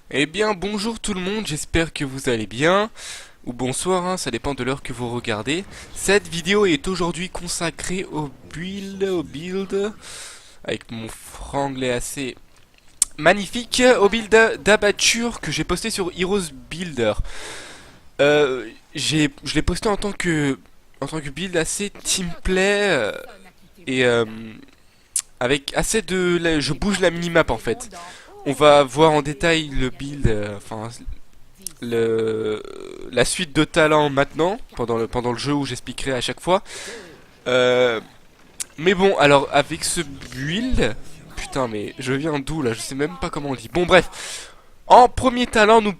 Eh bien, bonjour tout le monde, j'espère que vous allez bien. Ou bonsoir, hein, ça dépend de l'heure que vous regardez. Cette vidéo est aujourd'hui consacrée au build, avec mon franglais assez magnifique, au build d'abatture que j'ai posté sur Heroes Builder. Je l'ai posté en tant que build assez teamplay et avec assez je bouge la minimap en fait. On va voir en détail le build, enfin la suite de talents maintenant, pendant le jeu où j'expliquerai à chaque fois. Euh, mais bon, alors avec ce build, putain mais je viens d'où là, je sais même pas comment on le dit. Bon bref, en premier talent nous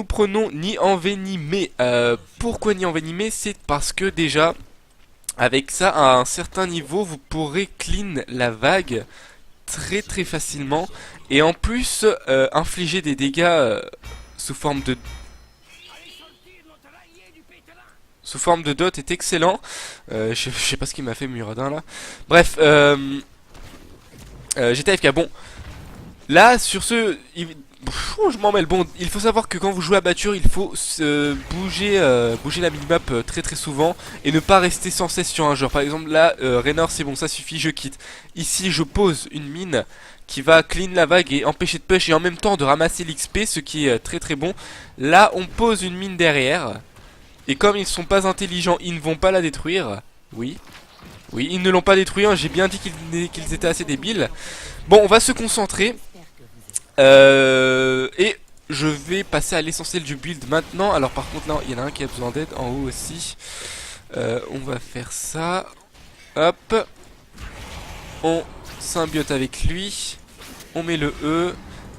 prenons ni envenimé. Pourquoi ni envenimé? C'est parce que déjà, avec ça à un certain niveau, vous pourrez clean la vague très très facilement. Et en plus, infliger des dégâts sous forme de sous forme de dot est excellent. Je sais pas ce qu'il m'a fait Muradin là. Bref, j'étais AFK. Bon, là sur ce, je m'en mêle. Bon, il faut savoir que quand vous jouez à batture, il faut bouger la minimap très très souvent et ne pas rester sans cesse sur un joueur. Par exemple là, Raynor c'est bon, ça suffit, je quitte. Ici je pose une mine qui va clean la vague et empêcher de push et en même temps de ramasser l'XP, ce qui est très très bon. Là on pose une mine derrière. Et comme ils sont pas intelligents, ils ne vont pas la détruire. Oui. Oui, ils ne l'ont pas détruit, hein. J'ai bien dit qu'ils étaient assez débiles. Bon, on va se concentrer. Et je vais passer à l'essentiel du build maintenant. Alors par contre là, il y en a un qui a besoin d'aide en haut aussi. On va faire ça. Hop. On symbiote avec lui. On met le E.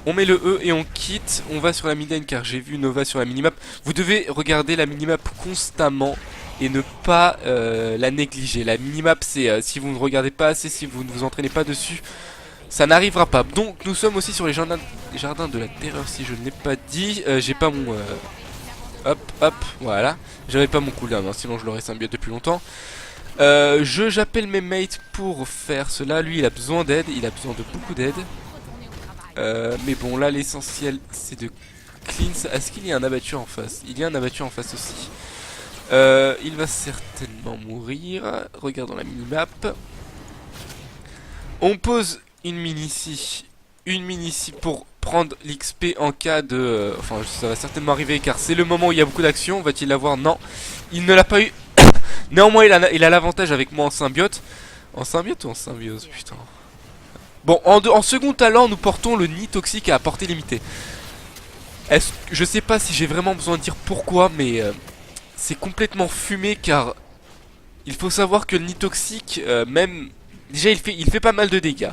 On met le E et on quitte. On va sur la mid-lane car j'ai vu Nova sur la minimap. Vous devez regarder la minimap constamment et ne pas la négliger. La minimap, c'est si vous ne regardez pas assez, si vous ne vous entraînez pas dessus, ça n'arrivera pas. Donc nous sommes aussi sur les jardins de la terreur, si je ne l'ai pas dit. J'ai pas mon... hop, hop, voilà. J'avais pas mon cooldown, hein, sinon je l'aurais symbiote depuis longtemps. J'appelle mes mates pour faire cela. Lui, il a besoin d'aide, il a besoin de beaucoup d'aide. Mais bon, là, l'essentiel, c'est de cleanse. Est-ce qu'il y a un abattu en face? Il y a un abattu en face aussi. Il va certainement mourir. Regardons la minimap. On pose une mine ici. Une mine ici pour prendre l'XP en cas de... enfin, ça va certainement arriver car c'est le moment où il y a beaucoup d'action. Va-t-il l'avoir? Non. Il ne l'a pas eu. Néanmoins, il a l'avantage avec moi en symbiote. En symbiote ou en symbiose? Putain. Bon, en second talent, nous portons le nid toxique à portée limitée. Je sais pas si j'ai vraiment besoin de dire pourquoi, mais c'est complètement fumé car il faut savoir que le nid toxique, même... Déjà, il fait pas mal de dégâts.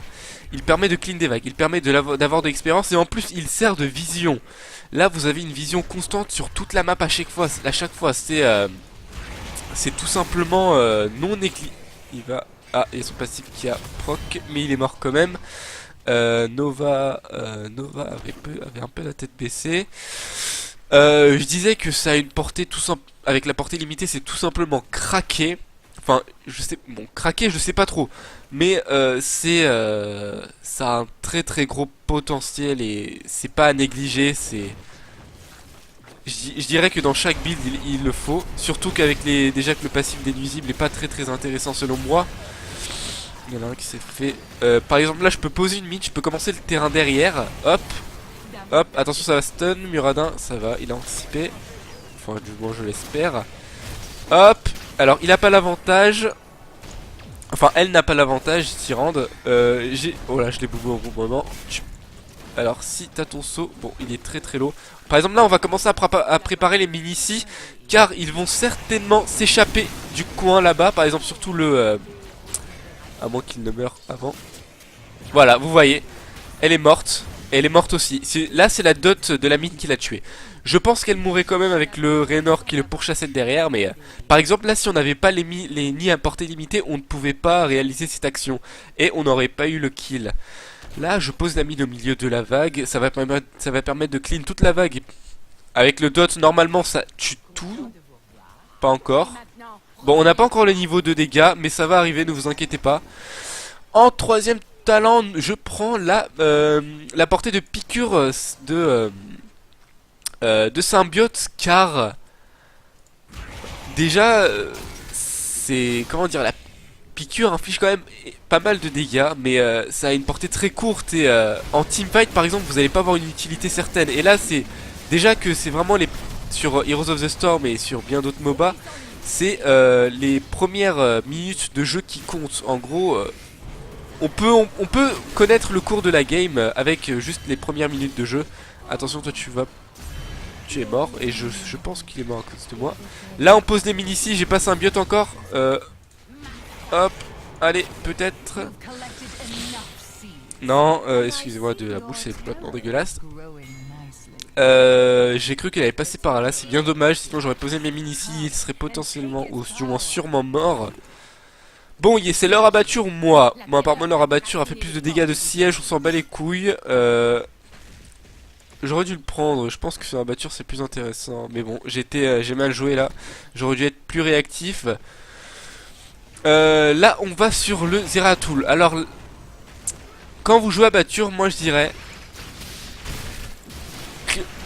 Il permet de clean des vagues, il permet d'avoir de l'expérience et en plus, il sert de vision. Là, vous avez une vision constante sur toute la map à chaque fois. C'est tout simplement non négligé. Il va... Ah, il y a son passif qui a proc, mais il est mort quand même. Nova avait un peu la tête baissée. Je disais que ça a une portée tout simple. Avec la portée limitée, c'est tout simplement craquer. Enfin, je sais, bon, craquer, je sais pas trop, mais ça a un très très gros potentiel et c'est pas à négliger. Je dirais que dans chaque build, il le faut, surtout qu'avec déjà que le passif des nuisibles est pas très très intéressant selon moi. Il y en a un qui s'est fait. Par exemple, là, je peux poser une mid, je peux commencer le terrain derrière. Hop, hop, attention, ça va stun. Muradin, ça va, il a anticipé. Enfin, du moins, je l'espère. Hop, alors, il a pas l'avantage. Enfin, elle n'a pas l'avantage, Tyrande. Oh là, je l'ai boubou au bon moment. Alors, si t'as ton saut, bon, il est très très low. Par exemple, là, on va commencer à préparer les minici, car ils vont certainement s'échapper du coin là-bas. Par exemple, surtout le. À moins qu'il ne meure avant. Voilà, vous voyez, elle est morte. Elle est morte aussi. Là, c'est la dot de la mine qui l'a tuée. Je pense qu'elle mourrait quand même avec le Raynor qui le pourchassait derrière. Mais par exemple, là, si on n'avait pas les nids à portée limitée, on ne pouvait pas réaliser cette action. Et on n'aurait pas eu le kill. Là, je pose la mine au milieu de la vague. Ça va permettre de clean toute la vague. Avec le dot, normalement, ça tue tout. Pas encore. Bon, on n'a pas encore le niveau de dégâts, mais ça va arriver, ne vous inquiétez pas. En troisième talent, je prends la portée de piqûre de de symbiote car déjà c'est comment dire, la piqûre inflige quand même pas mal de dégâts, mais ça a une portée très courte et en teamfight par exemple vous n'allez pas avoir une utilité certaine. Et là c'est déjà que c'est vraiment les sur Heroes of the Storm et sur bien d'autres MOBA, c'est les premières minutes de jeu qui comptent. En gros, on peut connaître le cours de la game avec juste les premières minutes de jeu. Attention, toi tu es mort et je pense qu'il est mort à cause de moi. Là on pose les minicis, j'ai pas symbiote encore. Hop, allez, peut-être. Non, excusez-moi de la bouche, c'est complètement dégueulasse. J'ai cru qu'elle allait passer par là, c'est bien dommage, sinon j'aurais posé mes minicis, il serait potentiellement, ou du moins sûrement mort. Bon, c'est leur abatture ou moi? Moi, apparemment, leur abatture a fait plus de dégâts de siège, on s'en bat les couilles. J'aurais dû le prendre, je pense que sur abatture c'est plus intéressant. Mais bon, j'ai mal joué là, j'aurais dû être plus réactif. Là, on va sur le Zeratul. Alors, quand vous jouez abatture, moi je dirais...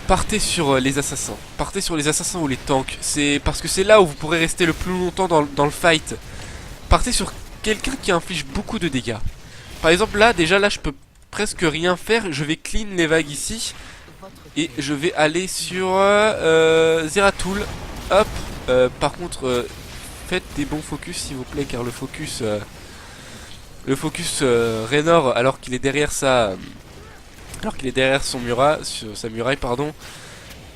partez sur les assassins. Partez sur les assassins ou les tanks. C'est parce que c'est là où vous pourrez rester le plus longtemps dans le fight. Partez sur quelqu'un qui inflige beaucoup de dégâts. Par exemple là, déjà là je peux presque rien faire. Je vais clean les vagues ici. Et je vais aller sur Zeratul. Hop. Par contre, faites des bons focus s'il vous plaît. Car le focus Raynor, alors qu'il est derrière sa muraille, pardon,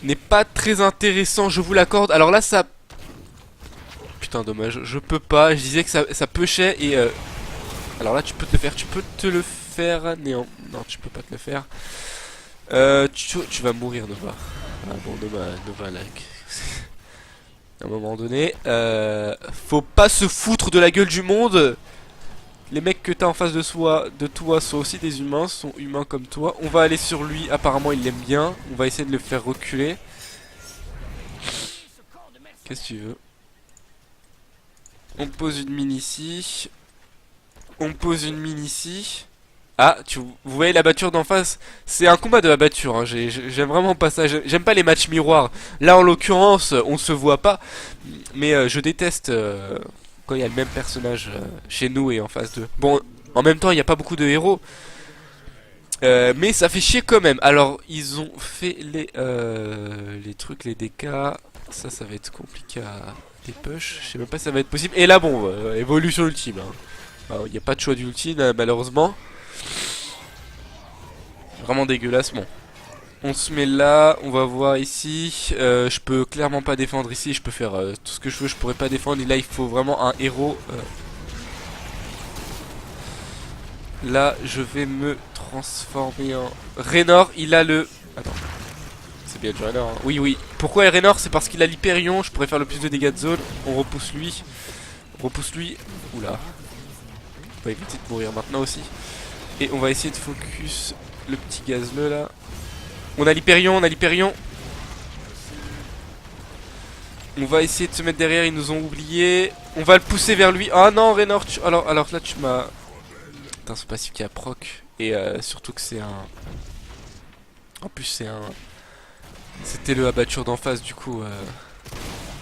n'est pas très intéressant, je vous l'accorde. Alors là ça... Putain dommage, je peux pas, je disais que ça pushait et... Alors là tu peux te le faire, néant. Non, tu peux pas te le faire. Tu vas mourir Nova. Ah bon, Nova là... À un moment donné, faut pas se foutre de la gueule du monde. Les mecs que t'as en face de toi sont aussi des humains, sont humains comme toi. On va aller sur lui, apparemment il l'aime bien. On va essayer de le faire reculer. Qu'est-ce que tu veux? On pose une mine ici. On pose une mine ici. Ah, vous voyez l'abatture d'en face? C'est un combat de abatture, hein. J'aime vraiment pas ça. J'aime pas les matchs miroirs. Là en l'occurrence, on se voit pas. Mais je déteste... quand il y a le même personnage chez nous et en face d'eux. Bon, en même temps, il n'y a pas beaucoup de héros. Mais ça fait chier quand même. Alors, ils ont fait les trucs, les dégâts. Ça va être compliqué à push. Je sais même pas si ça va être possible. Et là, bon, évolution ultime. Il n'y a pas de choix d'ultime, malheureusement. Vraiment dégueulasse. Bon. On se met là, on va voir ici. Je peux clairement pas défendre ici. Je peux faire tout ce que je veux. Je pourrais pas défendre. Et là, il faut vraiment un héros. Là, je vais me transformer en Raynor. Il a le... Attends. C'est bien du Raynor. Hein. Oui, oui. Pourquoi Raynor? C'est parce qu'il a l'hyperion. Je pourrais faire le plus de dégâts de zone. On repousse lui. On repousse lui. Oula. On va éviter de mourir maintenant aussi. Et on va essayer de focus le petit gazeux là. On a l'hyperion, on a l'hyperion. On va essayer de se mettre derrière, ils nous ont oubliés. On va le pousser vers lui. Ah non, Raynor, alors là tu m'as... Putain, c'est passif qui a proc. Et surtout que c'est un... En plus c'est un... C'était le abatture d'en face, du coup...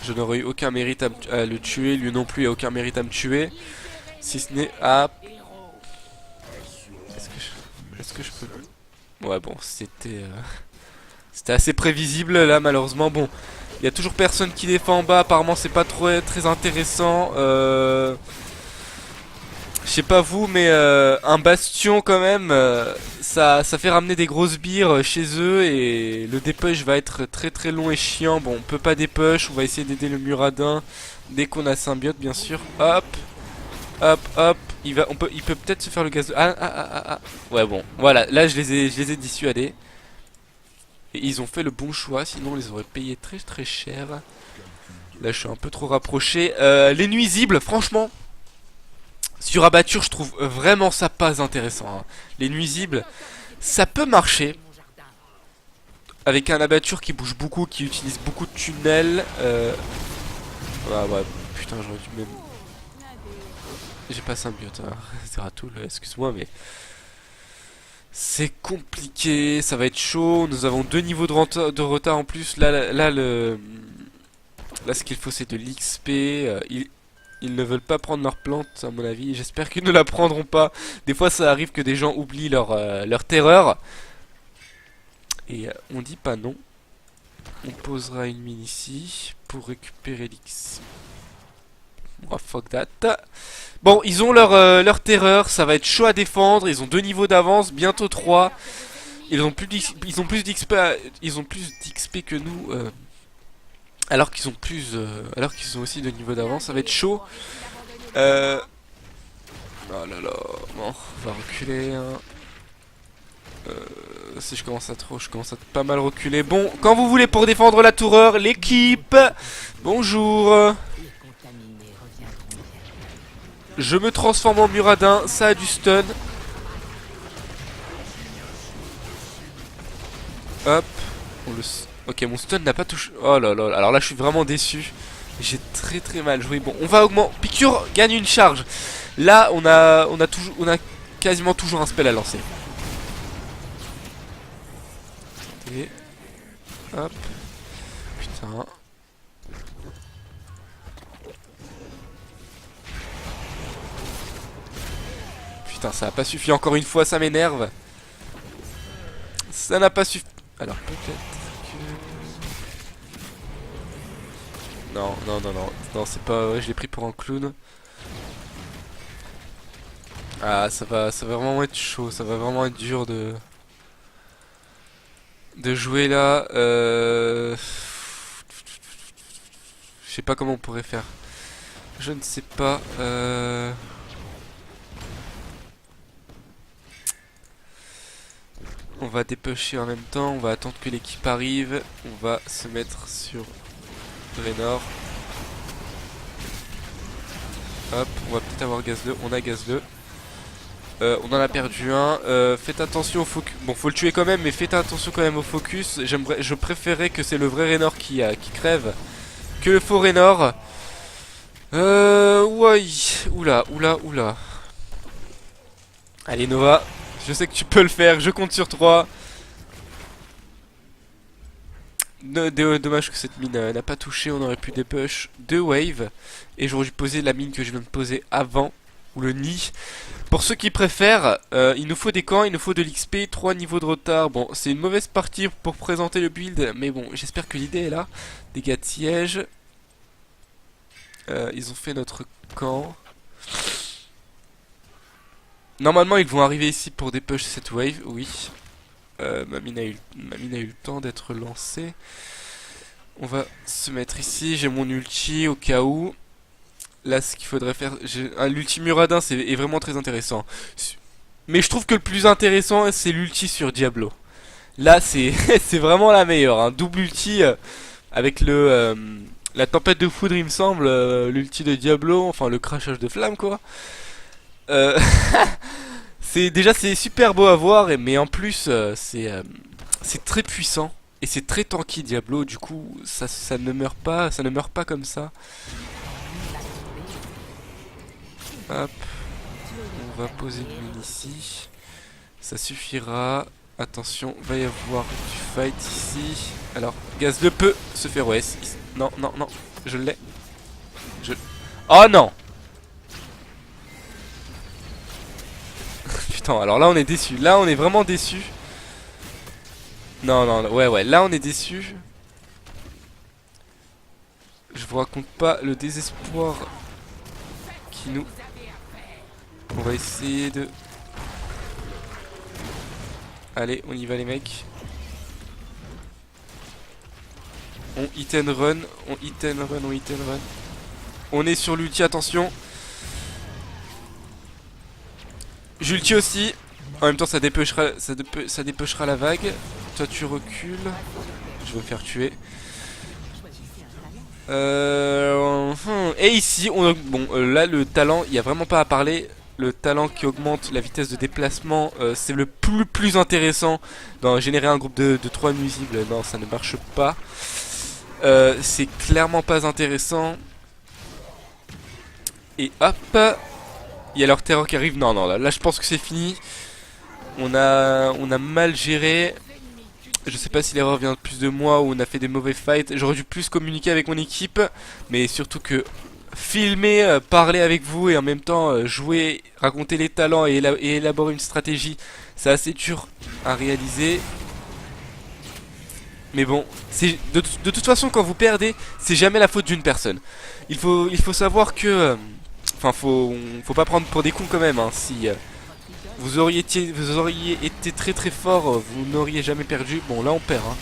Je n'aurais eu aucun mérite à le tuer. Lui non plus, il a aucun mérite à me tuer. Si ce n'est à... Est-ce que je peux... Ouais bon, c'était... C'était assez prévisible là malheureusement. Bon, il y a toujours personne qui défend en bas. Apparemment c'est pas trop très intéressant. Je sais pas vous, mais un bastion quand même, ça fait ramener des grosses bières chez eux. Et le dépush va être très très long et chiant. Bon, on peut pas dépush, on va essayer d'aider le Muradin dès qu'on a symbiote bien sûr. Hop, hop, hop. Il peut peut-être se faire le gaz de... Ah. Ouais bon, voilà, là je les ai dissuadés. Et ils ont fait le bon choix, sinon on les aurait payés très très cher. Là je suis un peu trop rapproché. Les nuisibles, franchement, sur abatture je trouve vraiment ça pas intéressant. Hein. Les nuisibles, ça peut marcher. Avec un abatture qui bouge beaucoup, qui utilise beaucoup de tunnels. Ouais, putain j'aurais dû même... J'ai pas symbiote, hein. Zeratul, excuse-moi mais... C'est compliqué, ça va être chaud. Nous avons 2 niveaux de retard en plus. Là, ce qu'il faut, c'est de l'XP. Ils ne veulent pas prendre leur plante, à mon avis. J'espère qu'ils ne la prendront pas. Des fois, ça arrive que des gens oublient leur terreur. Et on dit pas non. On posera une mine ici pour récupérer l'XP. Oh, fuck that. Bon, ils ont leur terreur. Ça va être chaud à défendre. Ils ont 2 niveaux d'avance, bientôt 3. Ils ont plus d'XP que nous. Alors qu'ils ont aussi 2 niveaux d'avance. Ça va être chaud. Oh là là. Bon, on va reculer. Hein. Si je commence à pas mal reculer. Bon, quand vous voulez pour défendre la toureur, l'équipe. Bonjour. Je me transforme en Muradin, ça a du stun. Hop. Ok, mon stun n'a pas touché. Oh là là, alors là je suis vraiment déçu. J'ai très mal joué. Bon, on va augmenter. Piqûre gagne une charge. Là, on a quasiment toujours un spell à lancer. Et hop. Putain. Putain, ça n'a pas suffi encore une fois, ça m'énerve. Ça n'a pas suffi. Alors peut-être que... Non, c'est pas vrai, je l'ai pris pour un clown. Ah, ça va vraiment être chaud, ça va vraiment être dur de jouer là. Je sais pas comment on pourrait faire. Je ne sais pas. On va dépêcher en même temps, on va attendre que l'équipe arrive. On va se mettre sur Draenor. Hop, on va peut-être avoir Gaz 2, on a Gaz 2. On en a perdu un. Faites attention au focus. Bon, faut le tuer quand même, mais faites attention quand même au focus. Je préférerais que c'est le vrai Raynor qui crève que le faux Raynor. Ouais. Oula. Allez, Nova. Je sais que tu peux le faire. Je compte sur 3. Dommage que cette mine n'a pas touché. On aurait pu dépush 2 waves. Et j'aurais dû poser la mine que je viens de poser avant. Ou le nid. Pour ceux qui préfèrent, il nous faut des camps, il nous faut de l'XP, 3 niveaux de retard. Bon, c'est une mauvaise partie pour présenter le build, mais bon, j'espère que l'idée est là. Dégâts de siège. Ils ont fait notre camp. Normalement, ils vont arriver ici pour dépush cette wave, oui. Ma mine a eu le temps d'être lancée. On va se mettre ici, j'ai mon ulti au cas où. Là, ce qu'il faudrait faire... L'ulti Muradin est vraiment très intéressant. Mais je trouve que le plus intéressant, c'est l'ulti sur Diablo. Là, c'est c'est vraiment la meilleure. Hein. Double ulti avec la tempête de foudre, il me semble. L'ulti de Diablo, enfin le crachage de flamme, quoi. C'est super beau à voir, mais en plus, c'est très puissant. Et c'est très tanky Diablo, du coup, ça ne meurt pas comme ça. Hop, on va poser une mine ici. Ça suffira. Attention, va y avoir du fight ici. Alors, Gaz 2 peut se faire OS. Non, je l'ai. Oh non. Putain, alors là on est déçu. Là on est vraiment déçu. Non, ouais, là on est déçu. Je vous raconte pas le désespoir qui nous... On va essayer de... Allez, on y va les mecs. On hit and run, on hit and run. On est sur l'ulti, attention. J'ulti aussi. En même temps ça dépêchera la vague. Toi tu recules. Je vais me faire tuer. Et ici, là le talent, il n'y a vraiment pas à parler. Le talent qui augmente la vitesse de déplacement, c'est le plus intéressant. Dans générer un groupe de 3 nuisibles, non, ça ne marche pas. C'est clairement pas intéressant. Et hop, il y a leur terreur qui arrive. Non, là je pense que c'est fini. On a mal géré. Je sais pas si l'erreur vient plus de moi ou on a fait des mauvais fights. J'aurais dû plus communiquer avec mon équipe. Mais surtout que filmer, parler avec vous et en même temps jouer, raconter les talents et élaborer une stratégie, c'est assez dur à réaliser. Mais bon, de toute façon quand vous perdez, c'est jamais la faute d'une personne. Il faut savoir que... Enfin, faut pas prendre pour des cons quand même, hein. Si vous auriez été très très fort, vous n'auriez jamais perdu. Bon, là on perd, hein.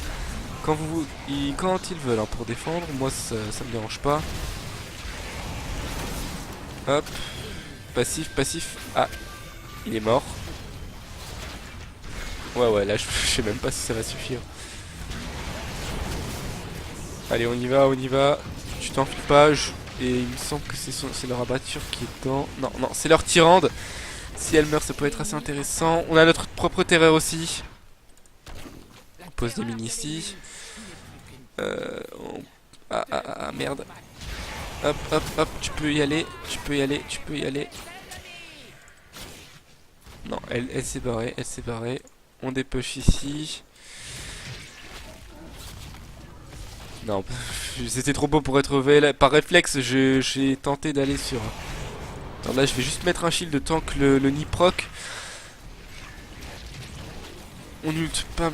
Quand ils veulent, hein, pour défendre, moi ça me dérange pas. Hop, passif, passif. Ah, il est mort. Ouais, là je sais même pas si ça va suffire. Allez, on y va, on y va. Tu t'enfuis pas. Et il me semble que c'est leur abatture qui est dans... Non, c'est leur tyrande. Si elle meurt, ça peut être assez intéressant. On a notre propre terreur aussi. On pose des mines ici. Merde. Hop, tu peux y aller. Tu peux y aller. Non, elle s'est barrée, On dépush ici. Non, c'était trop beau pour être vrai. Par réflexe, j'ai tenté d'aller sur... Attends, là, je vais juste mettre un shield tant que le nid proc. On ult pas...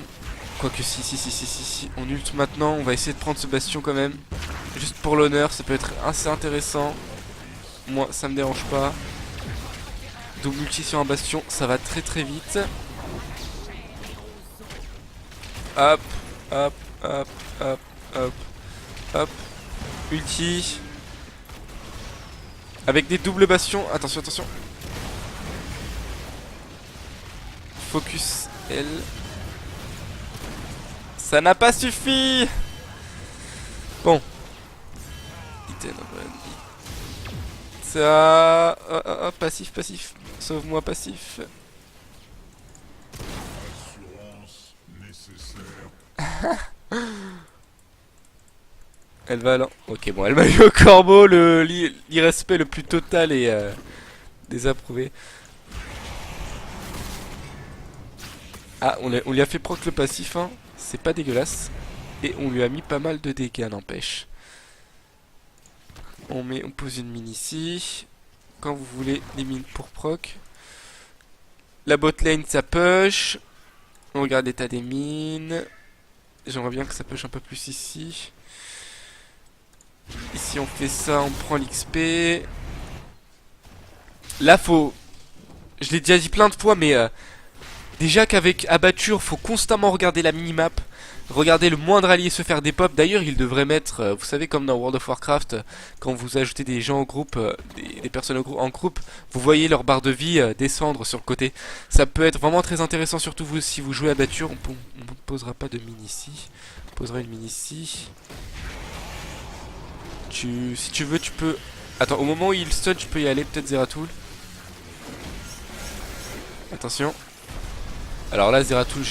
Quoique si. On ult maintenant. On va essayer de prendre ce bastion quand même. Juste pour l'honneur, ça peut être assez intéressant. Moi, ça me dérange pas. Double ulti sur un bastion, ça va très très vite. Hop. Ulti. Avec des doubles bastions. Attention. Focus L. Ça n'a pas suffi. Bon. Ça... passif. Sauve-moi, passif. Elle va là. Ok, bon, elle m'a eu au corbeau, l'irrespect le plus total et désapprouvé. Ah, on lui a fait proc le passif, hein. C'est pas dégueulasse. Et on lui a mis pas mal de dégâts, n'empêche. On pose une mine ici. Quand vous voulez, des mines pour proc. La bot lane, ça push. On regarde l'état des mines. J'aimerais bien que ça push un peu plus ici. Ici on fait ça, on prend l'XP. Là faut... Je l'ai déjà dit plein de fois mais... déjà qu'avec Abatture faut constamment regarder la minimap. Regarder le moindre allié se faire des pops. D'ailleurs il devrait mettre, vous savez comme dans World of Warcraft, quand vous ajoutez des gens au groupe, des personnes en groupe, vous voyez leur barre de vie descendre sur le côté. Ça peut être vraiment très intéressant, surtout vous si vous jouez Abatture. On ne posera pas de mine ici. On posera une mine ici. Si tu veux, tu peux... Attends, au moment où il stun, tu peux y aller, peut-être Zeratul. Attention. Alors là, Zeratul,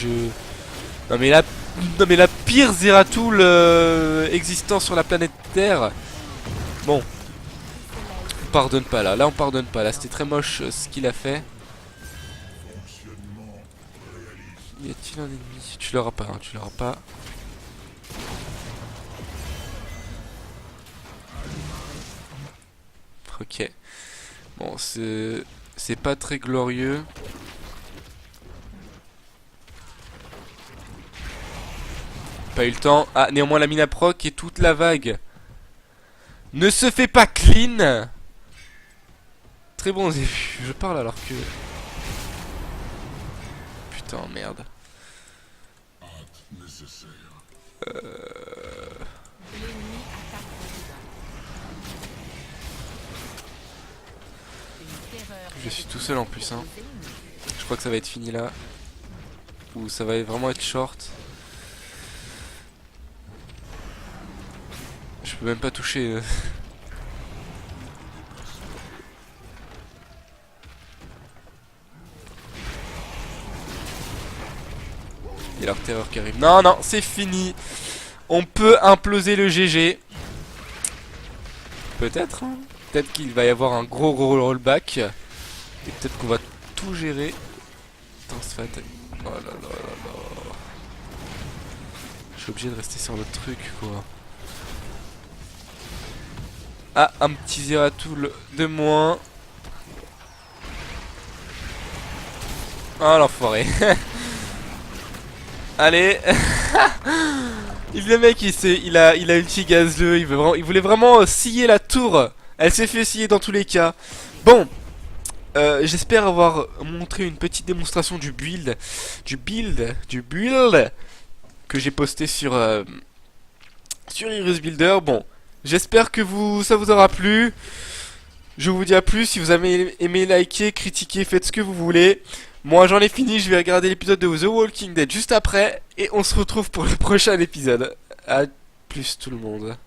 Non mais la pire Zeratul existant sur la planète Terre. Bon. On pardonne pas là. Là, on pardonne pas. Là, c'était très moche ce qu'il a fait. Y a-t-il un ennemi? Tu l'auras pas, hein, tu l'auras pas. Ok. Bon, c'est pas très glorieux. Pas eu le temps. Ah, néanmoins la mine à proc et toute la vague ne se fait pas clean. Très bon début. Je parle alors que... Putain, merde. Je suis tout seul en plus, hein. Je crois que ça va être fini là. Ou ça va vraiment être short. Je peux même pas toucher. Il y a leur terreur qui arrive. Non, c'est fini. On peut imploser le GG. Peut-être, hein. Peut-être qu'il va y avoir un gros rollback. Et peut-être qu'on va tout gérer. résistance fatale. Oh là là là là. Je suis obligé de rester sur le truc quoi. Ah, un petit Zeratul de moins. Ah l'enfoiré. Allez. Le mec il a ulti gazeux, il voulait vraiment scier la tour. Elle s'est fait scier dans tous les cas. Bon, j'espère avoir montré une petite démonstration du build que j'ai posté sur Iris Builder. Bon, j'espère que ça vous aura plu. Je vous dis à plus. Si vous avez aimé, likez, critiquez, faites ce que vous voulez. Moi j'en ai fini, je vais regarder l'épisode de The Walking Dead juste après. Et on se retrouve pour le prochain épisode. À plus tout le monde.